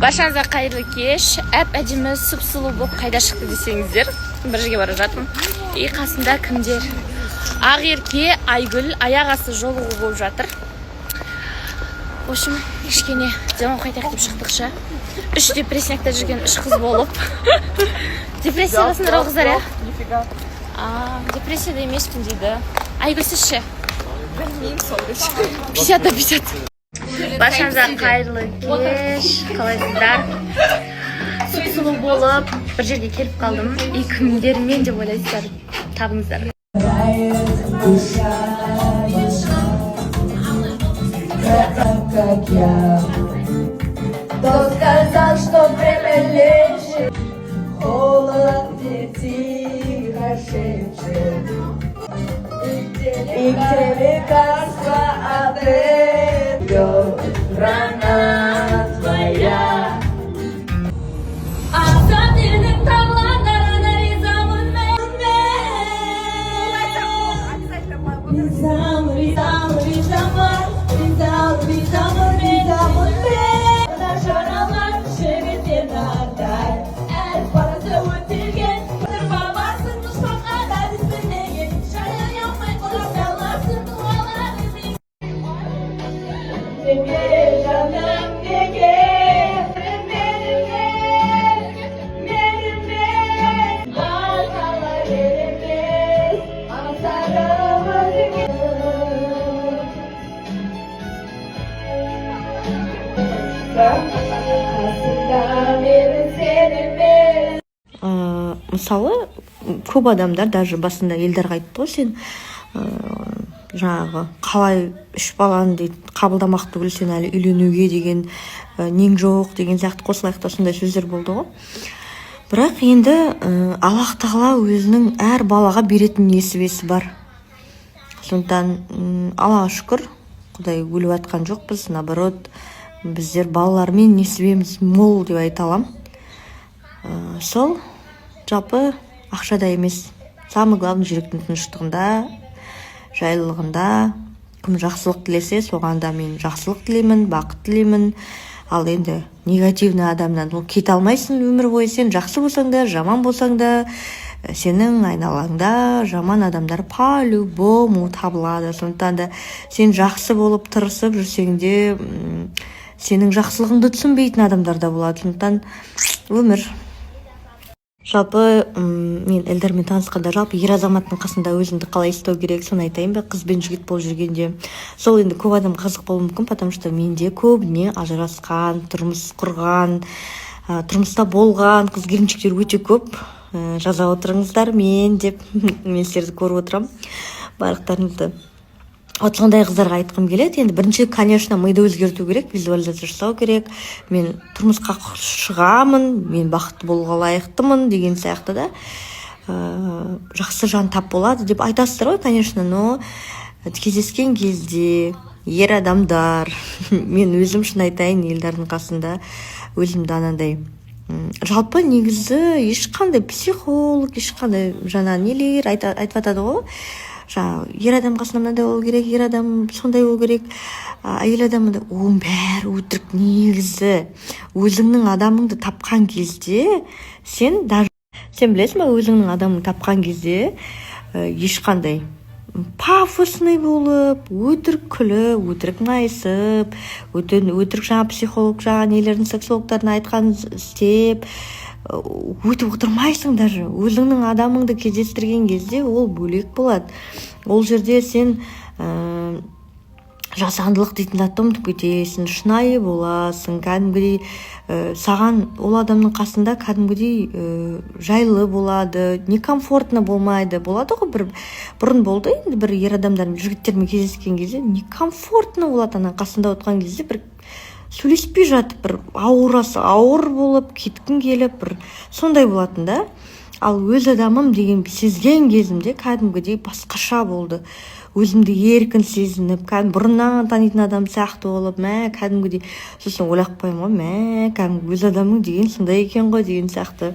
Баршаңызға қайырлы кеш. Әп-әдемі сұп-сұлу болып қайда шықты десеңіздер, бір жерге бара жатырмын. Қасында кімдер? Ақерке, Айгүл, аяқ асты жолығу болып жатыр. В общем, кішкене демалып қайтайық деп шықтықша. 3 депрессиякта жүрген 3 қыз болып. Депрессиясындар ол қыздар, иә? Нифига. Депрессияда емеспін дейді. Айгүл, сіз ше? Білмеймін сол 50-50. Баршаңызға қайырлы кеш. Қалайсыздар? Сұп-сұлу болып бір жерге келіп қалдым. Кімдермен деп ойлайсыздар? Табыңыздар. Кто сказал, что время лечит, холод где тихо шепчет, и где лекарства отдает рана твоя. Азатырдың тағландарына ризамын мен. Ризамын мен. Жаралар жігіттен ардай, әр парасы өтелген. Бабасын дұшпанға дәрістінеген, жайын яумай қолап даласын дуаларымен. Тебе жаным неге, менімен, бағала береміз, аңсарым өзіңе. Мысалы, көп адамдар даже басында елдарға айтты ғой, сен жаңағы қалай 3 баланы дейді қабылдамақ түгіл, сен әлі үйленуге деген нең жоқ деген сияқты қосылайықта сондай сөздер болды ғой. Бірақ енді Аллах тағала өзінің әр балаға беретін несібесі бар. Сондықтан Аллаға шүкір, Құдай өліп атқан жоқпыз, наоборот, біздер балалармен несібеміз мол деп айта алам. Сол жалпы ақшада емес, самый главный жүректің тыныштығында, жайлылығында. Кім жақсылық тілесе, соған да мен жақсылық тілеймін, бақыт тілеймін. Ал енді негативный адамнан ол кете алмайсың өмір бойы. Сен жақсы болсаң да, жаман болсаң да, сенің айналаңда жаман адамдар по-любому табылады. Сондықтан да сен жақсы болып тырысып жүрсең де, сенің жақсылығыңды түсінбейтін адамдар да болады. Сондықтан өмір. Жалпы мен Эльдармен танысқанда, жалпы ер азаматтың қасында өзіңді қалай ұстау керек, соны айтайын ба? Қыз бен жігіт болып жүргенде. Сол енді көп адам қызық болуы мүмкін, потому что менде көбіне ажырасқан, тұрмыс құрған, тұрмыста болған қыз келіншектер өте көп. Жаза отырыңыздар мен деп мен сіздерді көріп отырам, барлықтарыңызды. Вот сондай қыздарға айтқым келеді. Енді бірінші, конечно, миды өзгерту керек, визуализация жасау керек. Мен тұрмысқа шығамын, мен бақытты болуға лайықтымын деген сияқты да. Жақсы жан тап болады деп айтасыздар ғой, конечно, но кездескен кезде ер адамдар, мен өзім шын айтайын, елдердің қасында өзімді анандай жалпы негізі ешқандай психолог, ешқандай жаңа нелер айтып атады ғой. Ер адам қасында мынандай болу керек, ер адам сондай болу керек, әйел адамында оның бәрі өтірік. Негізі өзіңнің адамыңды тапқан кезде сен білесің ба, өзіңнің адамыңды тапқан кезде ешқандай пафосный болып, өтірік күліп, өтірік майысып, өтірік жаңа психолог, жаңа нелердің сексологтардың айтқанын істеп өтіп отырмайсың. Даже өзіңнің адамыңды кездестірген кезде ол бөлек болады. Ол жерде сен жасандылық дейтін затты ұмытып кетесің, шынайы боласың, кәдімгідей саған ол адамның қасында кәдімгідей жайлы болады, некомфортно болмайды. Болады ғой, бұрын болды, енді бір ер адамдар жігіттермен кездескен кезде некомфортно болады. Ана қасында отырған кезде бір сөйлеспей жатып, бір ауыр болып, кеткің келіп, бір сондай болатын да. Ал өз адамым деген сезген кезімде кәдімгідей басқаша болды. Өзімді еркін сезініп, бұрыннан танитын адам сияқты болып, кәдімгідей. Сосын ойлап қоямын ғой, кәдімгі өз адамың деген сондай екен ғой деген сияқты.